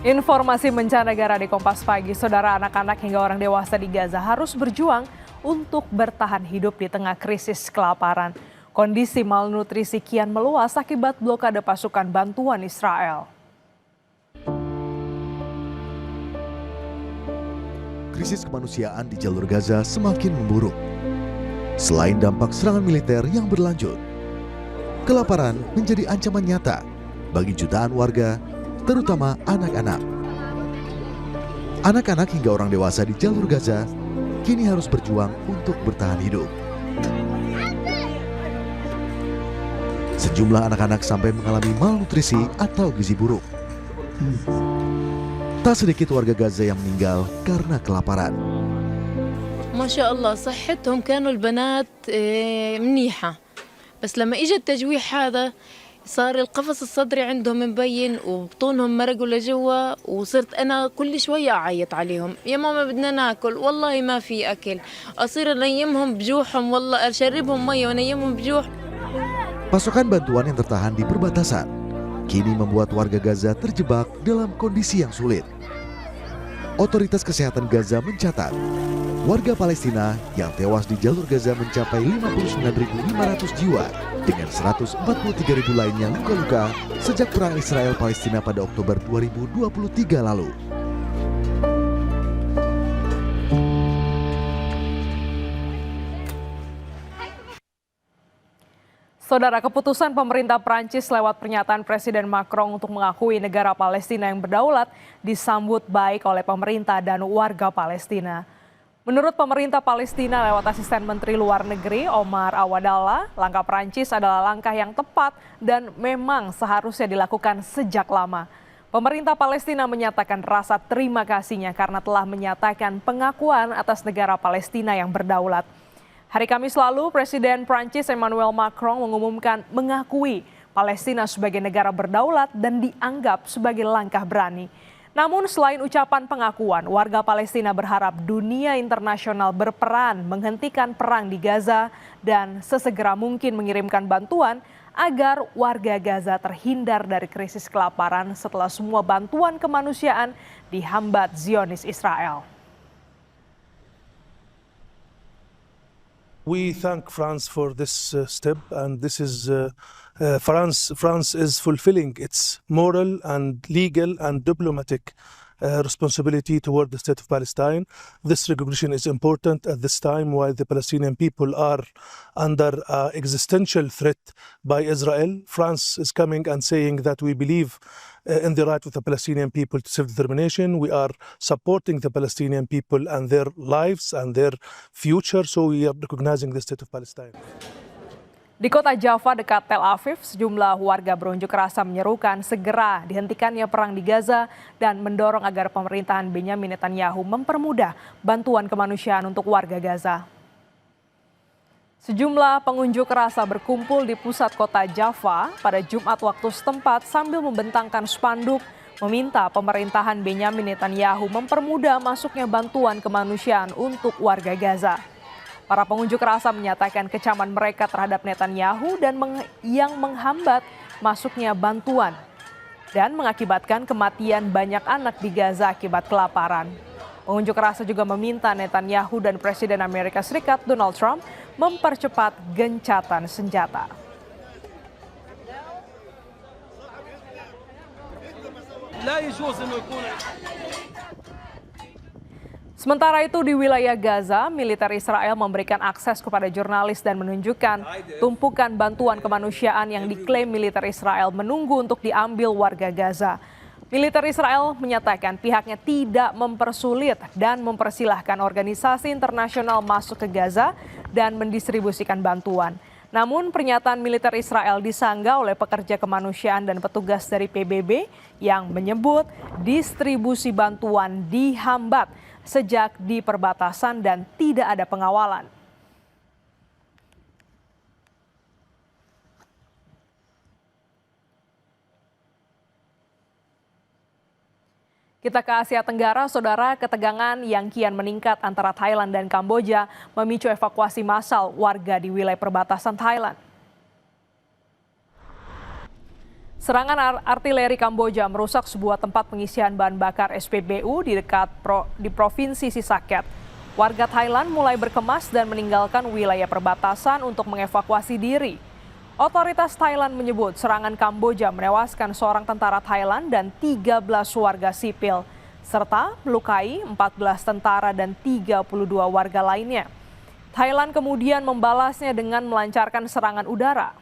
Informasi mancanegara di Kompas Pagi, saudara, anak-anak hingga orang dewasa di Gaza harus berjuang untuk bertahan hidup di tengah krisis kelaparan. Kondisi malnutrisi kian meluas akibat blokade pasukan bantuan Israel. Krisis kemanusiaan di jalur Gaza semakin memburuk. Selain dampak serangan militer yang berlanjut, kelaparan menjadi ancaman nyata bagi jutaan warga, terutama anak-anak. Anak-anak hingga orang dewasa di jalur Gaza kini harus berjuang untuk bertahan hidup. Sejumlah anak-anak sampai mengalami malnutrisi atau gizi buruk. Tak sedikit warga Gaza yang meninggal karena kelaparan. ما شاء الله صحتهم كانوا البنات منيحة بس لما إجا التجويع هذا صار القفص الصدري عندهم مبين وبطونهم مرقوا لجوا وصرت أنا كل شوية أعيط عليهم يا ماما بدنا ناكل والله ما في أكل أصير أنيمهم بجوحهم والله أشربهم مية ونيمهم بجوح. Pasokan bantuan yang tertahan di perbatasan kini membuat warga Gaza terjebak dalam kondisi yang sulit. Otoritas Kesehatan Gaza mencatat warga Palestina yang tewas di jalur Gaza mencapai 59.500 jiwa dengan 143.000 lainnya luka-luka sejak perang Israel-Palestina pada Oktober 2023 lalu. Saudara, keputusan pemerintah Prancis lewat pernyataan Presiden Macron untuk mengakui negara Palestina yang berdaulat disambut baik oleh pemerintah dan warga Palestina. Menurut pemerintah Palestina lewat asisten Menteri Luar Negeri Omar Awadallah, langkah Prancis adalah langkah yang tepat dan memang seharusnya dilakukan sejak lama. Pemerintah Palestina menyatakan rasa terima kasihnya karena telah menyatakan pengakuan atas negara Palestina yang berdaulat. Hari Kamis lalu, Presiden Prancis Emmanuel Macron mengumumkan mengakui Palestina sebagai negara berdaulat dan dianggap sebagai langkah berani. Namun selain ucapan pengakuan, warga Palestina berharap dunia internasional berperan menghentikan perang di Gaza dan sesegera mungkin mengirimkan bantuan agar warga Gaza terhindar dari krisis kelaparan setelah semua bantuan kemanusiaan dihambat Zionis Israel. We thank France for this step, and this is France is fulfilling its moral and legal and diplomatic responsibility toward the state of Palestine. This recognition is important at this time while the Palestinian people are under existential threat by Israel. France is coming and saying that we believe in the right of the Palestinian people to self-determination. We are supporting the Palestinian people and their lives and their future, so we are recognizing the state of Palestine. Di kota Jaffa dekat Tel Aviv, sejumlah warga berunjuk rasa menyerukan segera dihentikannya perang di Gaza dan mendorong agar pemerintahan Benyamin Netanyahu mempermudah bantuan kemanusiaan untuk warga Gaza. Sejumlah pengunjuk rasa berkumpul di pusat kota Jaffa pada Jumat waktu setempat sambil membentangkan spanduk meminta pemerintahan Benyamin Netanyahu mempermudah masuknya bantuan kemanusiaan untuk warga Gaza. Para pengunjuk rasa menyatakan kecaman mereka terhadap Netanyahu dan yang menghambat masuknya bantuan dan mengakibatkan kematian banyak anak di Gaza akibat kelaparan. Pengunjuk rasa juga meminta Netanyahu dan Presiden Amerika Serikat Donald Trump mempercepat gencatan senjata. Sementara itu di wilayah Gaza, militer Israel memberikan akses kepada jurnalis dan menunjukkan tumpukan bantuan kemanusiaan yang diklaim militer Israel menunggu untuk diambil warga Gaza. Militer Israel menyatakan pihaknya tidak mempersulit dan mempersilahkan organisasi internasional masuk ke Gaza dan mendistribusikan bantuan. Namun pernyataan militer Israel disanggah oleh pekerja kemanusiaan dan petugas dari PBB yang menyebut distribusi bantuan dihambat sejak di perbatasan dan tidak ada pengawalan. Kita ke Asia Tenggara, saudara, ketegangan yang kian meningkat antara Thailand dan Kamboja memicu evakuasi massal warga di wilayah perbatasan Thailand. Serangan artileri Kamboja merusak sebuah tempat pengisian bahan bakar SPBU di Provinsi Sisaket. Warga Thailand mulai berkemas dan meninggalkan wilayah perbatasan untuk mengevakuasi diri. Otoritas Thailand menyebut serangan Kamboja menewaskan seorang tentara Thailand dan 13 warga sipil, serta melukai 14 tentara dan 32 warga lainnya. Thailand kemudian membalasnya dengan melancarkan serangan udara.